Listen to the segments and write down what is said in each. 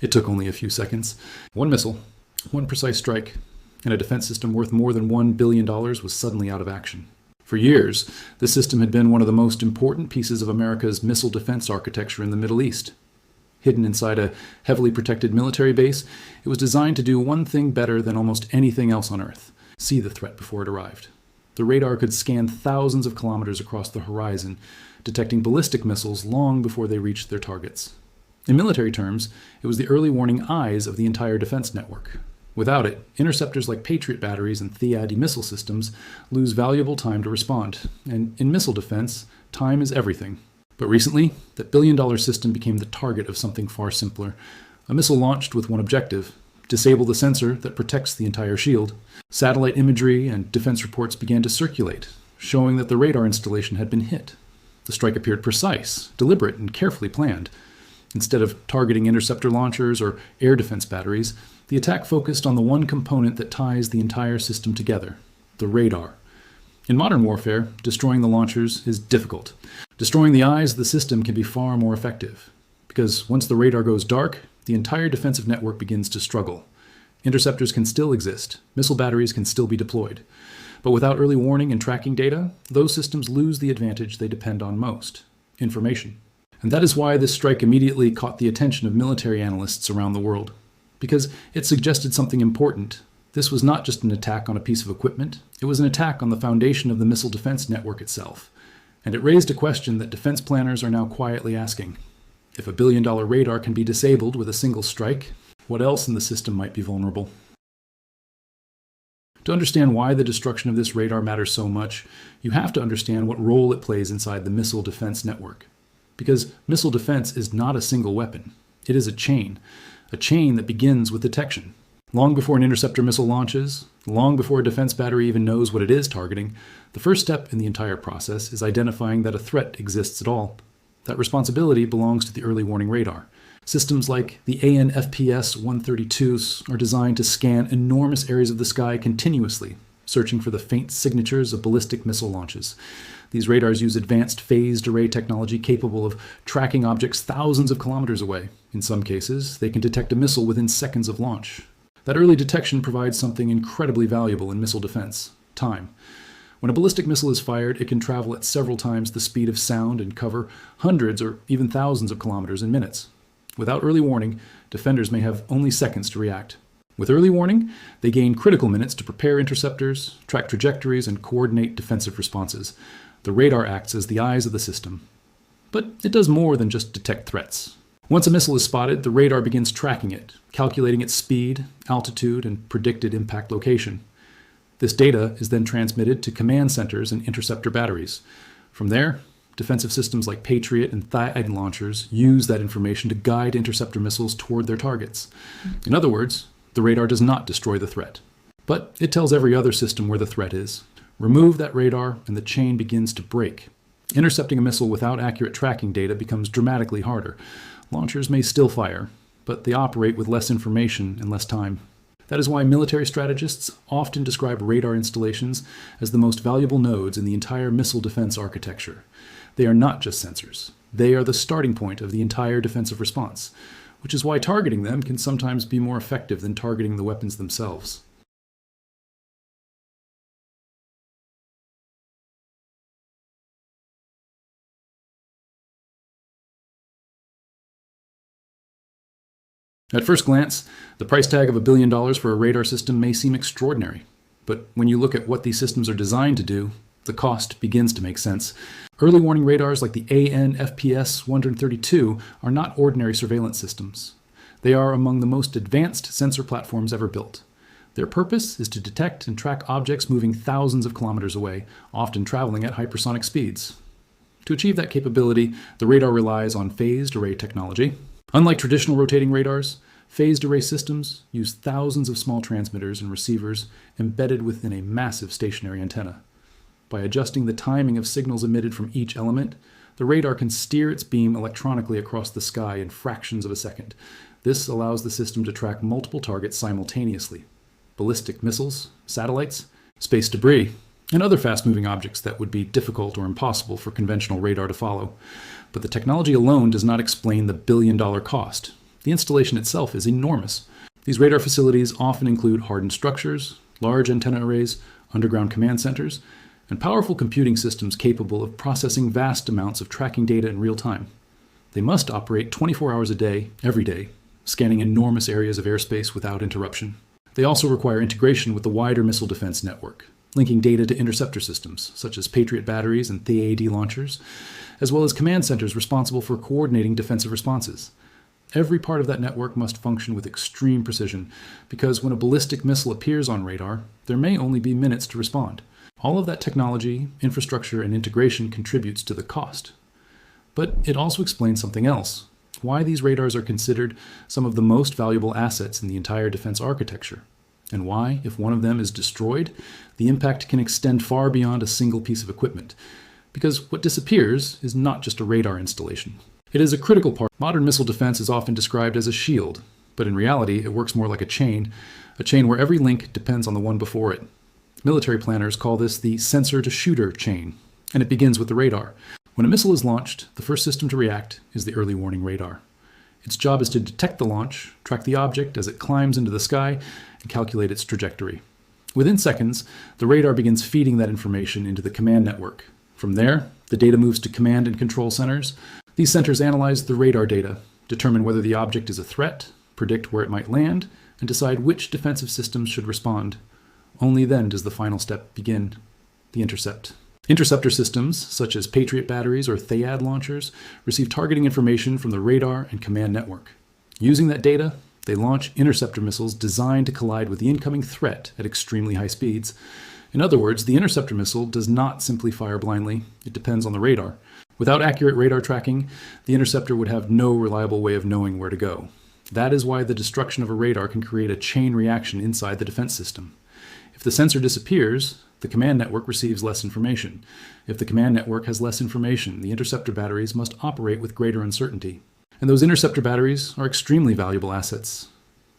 It took only a few seconds. One missile, one precise strike, and a defense system worth more than $1 billion was suddenly out of action. For years, this system had been one of the most important pieces of America's missile defense architecture in the Middle East. Hidden inside a heavily protected military base, it was designed to do one thing better than almost anything else on Earth: see the threat before it arrived. The radar could scan thousands of kilometers across the horizon, detecting ballistic missiles long before they reached their targets. In military terms, it was the early warning eyes of the entire defense network. Without it, interceptors like Patriot batteries and THAAD missile systems lose valuable time to respond. And in missile defense, time is everything. But recently, that billion-dollar system became the target of something far simpler. A missile launched with one objective: disable the sensor that protects the entire shield. Satellite imagery and defense reports began to circulate, showing that the radar installation had been hit. The strike appeared precise, deliberate, and carefully planned. Instead of targeting interceptor launchers or air defense batteries, the attack focused on the one component that ties the entire system together: the radar. In modern warfare, destroying the launchers is difficult. Destroying the eyes of the system can be far more effective, because once the radar goes dark, the entire defensive network begins to struggle. Interceptors can still exist, missile batteries can still be deployed, but without early warning and tracking data, those systems lose the advantage they depend on most: information. And that is why this strike immediately caught the attention of military analysts around the world, because it suggested something important. This was not just an attack on a piece of equipment, it was an attack on the foundation of the missile defense network itself. And it raised a question that defense planners are now quietly asking. If a billion-dollar radar can be disabled with a single strike, what else in the system might be vulnerable? To understand why the destruction of this radar matters so much, you have to understand what role it plays inside the missile defense network. Because missile defense is not a single weapon. It is a chain that begins with detection. Long before an interceptor missile launches, long before a defense battery even knows what it is targeting, the first step in the entire process is identifying that a threat exists at all. That responsibility belongs to the early warning radar. Systems like the AN/FPS-132s are designed to scan enormous areas of the sky continuously, searching for the faint signatures of ballistic missile launches. These radars use advanced phased array technology capable of tracking objects thousands of kilometers away. In some cases, they can detect a missile within seconds of launch. That early detection provides something incredibly valuable in missile defense: time. When a ballistic missile is fired, it can travel at several times the speed of sound and cover hundreds or even thousands of kilometers in minutes. Without early warning, defenders may have only seconds to react. With early warning, they gain critical minutes to prepare interceptors, track trajectories, and coordinate defensive responses. The radar acts as the eyes of the system. But it does more than just detect threats. Once a missile is spotted, the radar begins tracking it, calculating its speed, altitude, and predicted impact location. This data is then transmitted to command centers and interceptor batteries. From there, defensive systems like Patriot and THAAD launchers use that information to guide interceptor missiles toward their targets. In other words, the radar does not destroy the threat, but it tells every other system where the threat is. Remove that radar and the chain begins to break. Intercepting a missile without accurate tracking data becomes dramatically harder. Launchers may still fire, but they operate with less information and less time. That is why military strategists often describe radar installations as the most valuable nodes in the entire missile defense architecture. They are not just sensors. They are the starting point of the entire defensive response, which is why targeting them can sometimes be more effective than targeting the weapons themselves. At first glance, the price tag of $1 billion for a radar system may seem extraordinary. But when you look at what these systems are designed to do, the cost begins to make sense. Early warning radars like the AN/FPS-132 are not ordinary surveillance systems. They are among the most advanced sensor platforms ever built. Their purpose is to detect and track objects moving thousands of kilometers away, often traveling at hypersonic speeds. To achieve that capability, the radar relies on phased array technology. Unlike traditional rotating radars, phased array systems use thousands of small transmitters and receivers embedded within a massive stationary antenna. By adjusting the timing of signals emitted from each element, the radar can steer its beam electronically across the sky in fractions of a second. This allows the system to track multiple targets simultaneously: ballistic missiles, satellites, space debris, and other fast-moving objects that would be difficult or impossible for conventional radar to follow. But the technology alone does not explain the billion-dollar cost. The installation itself is enormous. These radar facilities often include hardened structures, large antenna arrays, underground command centers, and powerful computing systems capable of processing vast amounts of tracking data in real time. They must operate 24 hours a day, every day, scanning enormous areas of airspace without interruption. They also require integration with the wider missile defense network, linking data to interceptor systems, such as Patriot batteries and THAAD launchers, as well as command centers responsible for coordinating defensive responses. Every part of that network must function with extreme precision, because when a ballistic missile appears on radar, there may only be minutes to respond. All of that technology, infrastructure, and integration contributes to the cost. But it also explains something else: why these radars are considered some of the most valuable assets in the entire defense architecture, and why, if one of them is destroyed, the impact can extend far beyond a single piece of equipment. Because what disappears is not just a radar installation. It is a critical part. Modern missile defense is often described as a shield, but in reality, it works more like a chain where every link depends on the one before it. Military planners call this the sensor-to-shooter chain, and it begins with the radar. When a missile is launched, the first system to react is the early warning radar. Its job is to detect the launch, track the object as it climbs into the sky, and calculate its trajectory. Within seconds, the radar begins feeding that information into the command network. From there, the data moves to command and control centers. These centers analyze the radar data, determine whether the object is a threat, predict where it might land, and decide which defensive systems should respond. Only then does the final step begin: the intercept. Interceptor systems, such as Patriot batteries or THAAD launchers, receive targeting information from the radar and command network. Using that data, they launch interceptor missiles designed to collide with the incoming threat at extremely high speeds. In other words, the interceptor missile does not simply fire blindly. It depends on the radar. Without accurate radar tracking, the interceptor would have no reliable way of knowing where to go. That is why the destruction of a radar can create a chain reaction inside the defense system. If the sensor disappears, the command network receives less information. If the command network has less information, the interceptor batteries must operate with greater uncertainty. And those interceptor batteries are extremely valuable assets.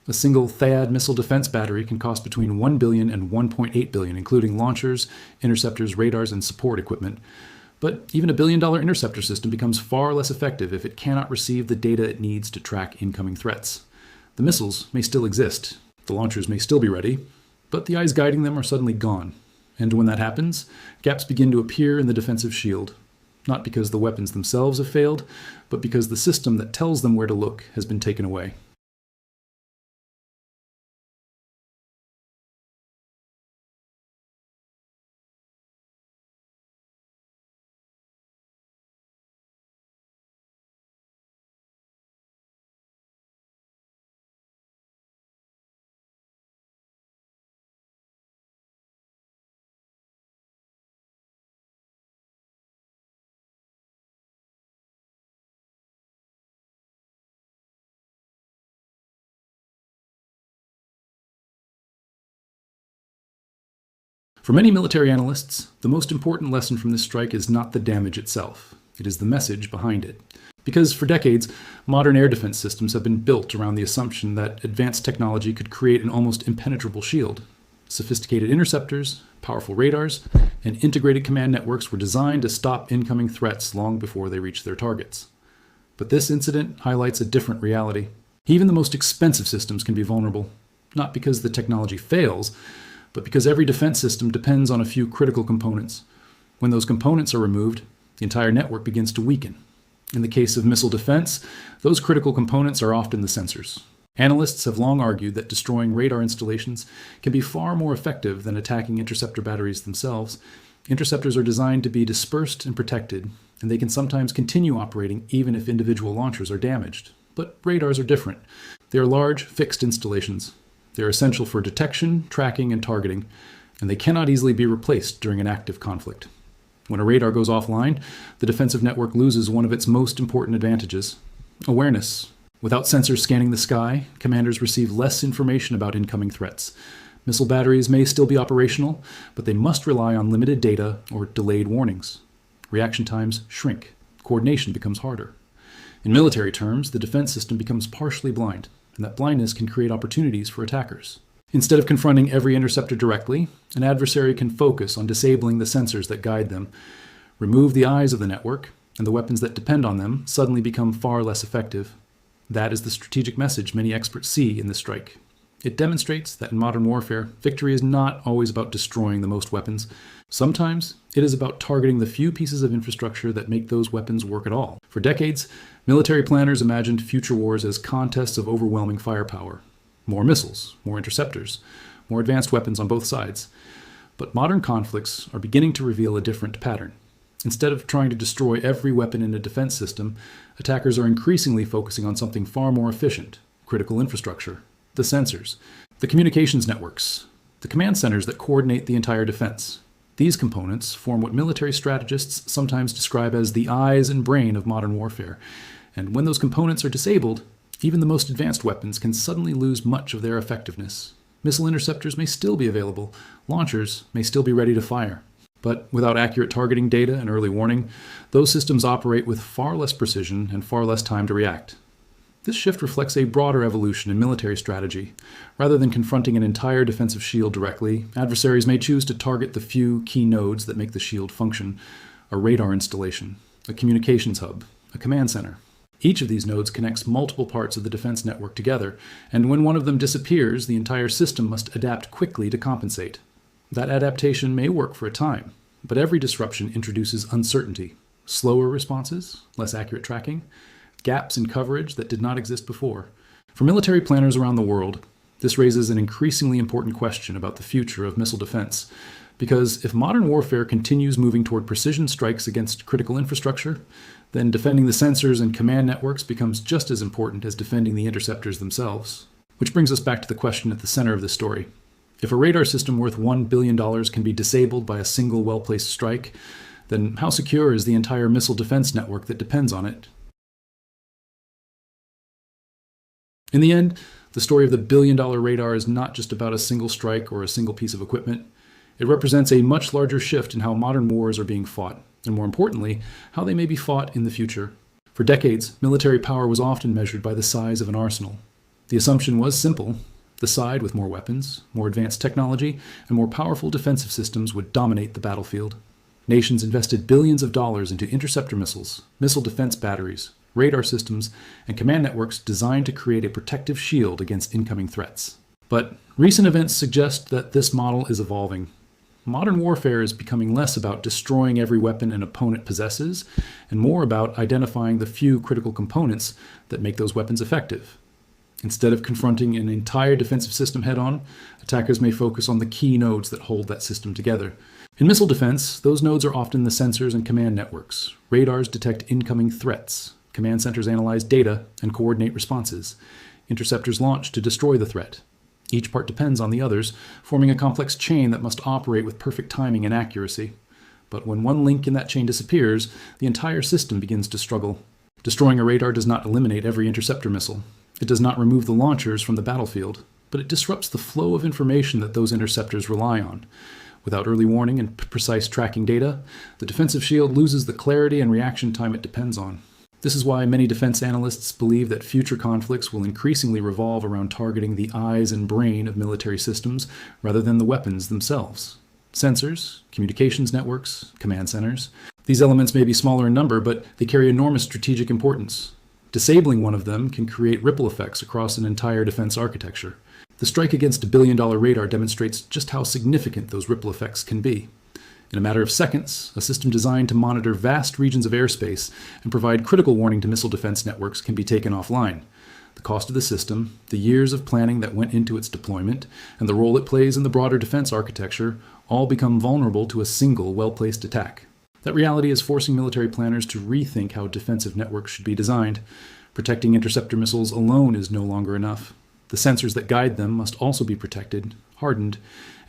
A single THAAD missile defense battery can cost between $1 billion and $1.8 billion, including launchers, interceptors, radars, and support equipment. But even a billion-dollar interceptor system becomes far less effective if it cannot receive the data it needs to track incoming threats. The missiles may still exist, the launchers may still be ready, but the eyes guiding them are suddenly gone. And when that happens, gaps begin to appear in the defensive shield, not because the weapons themselves have failed, but because the system that tells them where to look has been taken away. For many military analysts, the most important lesson from this strike is not the damage itself. It is the message behind it. Because for decades, modern air defense systems have been built around the assumption that advanced technology could create an almost impenetrable shield. Sophisticated interceptors, powerful radars, and integrated command networks were designed to stop incoming threats long before they reached their targets. But this incident highlights a different reality. Even the most expensive systems can be vulnerable, not because the technology fails, but because every defense system depends on a few critical components. When those components are removed, the entire network begins to weaken. In the case of missile defense, those critical components are often the sensors. Analysts have long argued that destroying radar installations can be far more effective than attacking interceptor batteries themselves. Interceptors are designed to be dispersed and protected, and they can sometimes continue operating even if individual launchers are damaged. But radars are different. They are large, fixed installations. They are essential for detection, tracking, and targeting, and they cannot easily be replaced during an active conflict. When a radar goes offline, the defensive network loses one of its most important advantages: awareness. Without sensors scanning the sky, commanders receive less information about incoming threats. Missile batteries may still be operational, but they must rely on limited data or delayed warnings. Reaction times shrink. Coordination becomes harder. In military terms, the defense system becomes partially blind, and that blindness can create opportunities for attackers. Instead of confronting every interceptor directly, an adversary can focus on disabling the sensors that guide them. Remove the eyes of the network, and the weapons that depend on them suddenly become far less effective. That is the strategic message many experts see in this strike. It demonstrates that in modern warfare, victory is not always about destroying the most weapons. Sometimes it is about targeting the few pieces of infrastructure that make those weapons work at all. For decades, military planners imagined future wars as contests of overwhelming firepower. More missiles, more interceptors, more advanced weapons on both sides. But modern conflicts are beginning to reveal a different pattern. Instead of trying to destroy every weapon in a defense system, attackers are increasingly focusing on something far more efficient: critical infrastructure, the sensors, the communications networks, the command centers that coordinate the entire defense. These components form what military strategists sometimes describe as the eyes and brain of modern warfare. And when those components are disabled, even the most advanced weapons can suddenly lose much of their effectiveness. Missile interceptors may still be available, launchers may still be ready to fire. But without accurate targeting data and early warning, those systems operate with far less precision and far less time to react. This shift reflects a broader evolution in military strategy. Rather than confronting an entire defensive shield directly, adversaries may choose to target the few key nodes that make the shield function: a radar installation, a communications hub, a command center. Each of these nodes connects multiple parts of the defense network together, and when one of them disappears, the entire system must adapt quickly to compensate. That adaptation may work for a time, but every disruption introduces uncertainty: slower responses, less accurate tracking, gaps in coverage that did not exist before. For military planners around the world, this raises an increasingly important question about the future of missile defense. Because if modern warfare continues moving toward precision strikes against critical infrastructure, then defending the sensors and command networks becomes just as important as defending the interceptors themselves. Which brings us back to the question at the center of this story. If a radar system worth $1 billion can be disabled by a single well-placed strike, then how secure is the entire missile defense network that depends on it? In the end, the story of the billion-dollar radar is not just about a single strike or a single piece of equipment. It represents a much larger shift in how modern wars are being fought, and more importantly, how they may be fought in the future. For decades, military power was often measured by the size of an arsenal. The assumption was simple: the side with more weapons, more advanced technology, and more powerful defensive systems would dominate the battlefield. Nations invested billions of dollars into interceptor missiles, missile defense batteries, radar systems, and command networks designed to create a protective shield against incoming threats. But recent events suggest that this model is evolving. Modern warfare is becoming less about destroying every weapon an opponent possesses, and more about identifying the few critical components that make those weapons effective. Instead of confronting an entire defensive system head-on, attackers may focus on the key nodes that hold that system together. In missile defense, those nodes are often the sensors and command networks. Radars detect incoming threats. Command centers analyze data and coordinate responses. Interceptors launch to destroy the threat. Each part depends on the others, forming a complex chain that must operate with perfect timing and accuracy. But when one link in that chain disappears, the entire system begins to struggle. Destroying a radar does not eliminate every interceptor missile. It does not remove the launchers from the battlefield, but it disrupts the flow of information that those interceptors rely on. Without early warning and precise tracking data, the defensive shield loses the clarity and reaction time it depends on. This is why many defense analysts believe that future conflicts will increasingly revolve around targeting the eyes and brain of military systems rather than the weapons themselves. Sensors, communications networks, command centers. These elements may be smaller in number, but they carry enormous strategic importance. Disabling one of them can create ripple effects across an entire defense architecture. The strike against a billion-dollar radar demonstrates just how significant those ripple effects can be. In a matter of seconds, a system designed to monitor vast regions of airspace and provide critical warning to missile defense networks can be taken offline. The cost of the system, the years of planning that went into its deployment, and the role it plays in the broader defense architecture all become vulnerable to a single well-placed attack. That reality is forcing military planners to rethink how defensive networks should be designed. Protecting interceptor missiles alone is no longer enough. The sensors that guide them must also be protected, hardened,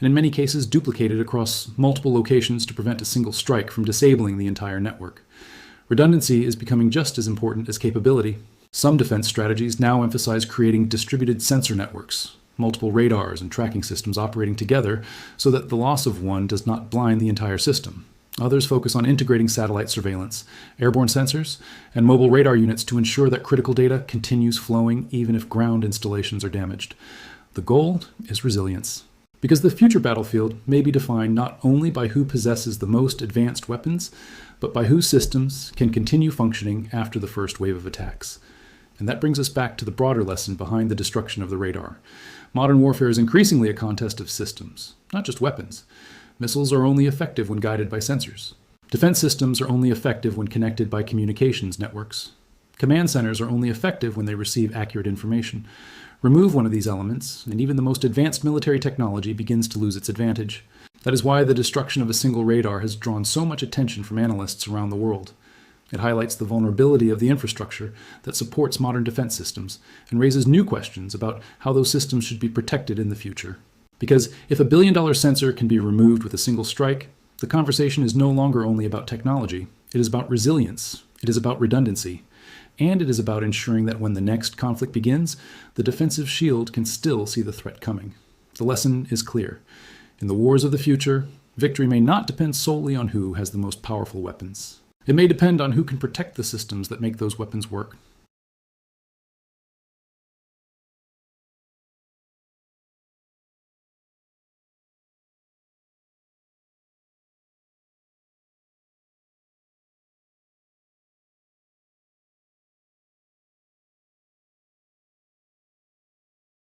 and in many cases duplicated across multiple locations to prevent a single strike from disabling the entire network. Redundancy is becoming just as important as capability. Some defense strategies now emphasize creating distributed sensor networks, multiple radars and tracking systems operating together so that the loss of one does not blind the entire system. Others focus on integrating satellite surveillance, airborne sensors, and mobile radar units to ensure that critical data continues flowing even if ground installations are damaged. The goal is resilience. Because the future battlefield may be defined not only by who possesses the most advanced weapons, but by whose systems can continue functioning after the first wave of attacks. And that brings us back to the broader lesson behind the destruction of the radar. Modern warfare is increasingly a contest of systems, not just weapons. Missiles are only effective when guided by sensors. Defense systems are only effective when connected by communications networks. Command centers are only effective when they receive accurate information. Remove one of these elements, and even the most advanced military technology begins to lose its advantage. That is why the destruction of a single radar has drawn so much attention from analysts around the world. It highlights the vulnerability of the infrastructure that supports modern defense systems and raises new questions about how those systems should be protected in the future. Because if a billion-dollar sensor can be removed with a single strike, the conversation is no longer only about technology. It is about resilience. It is about redundancy. And it is about ensuring that when the next conflict begins, the defensive shield can still see the threat coming. The lesson is clear. In the wars of the future, victory may not depend solely on who has the most powerful weapons. It may depend on who can protect the systems that make those weapons work.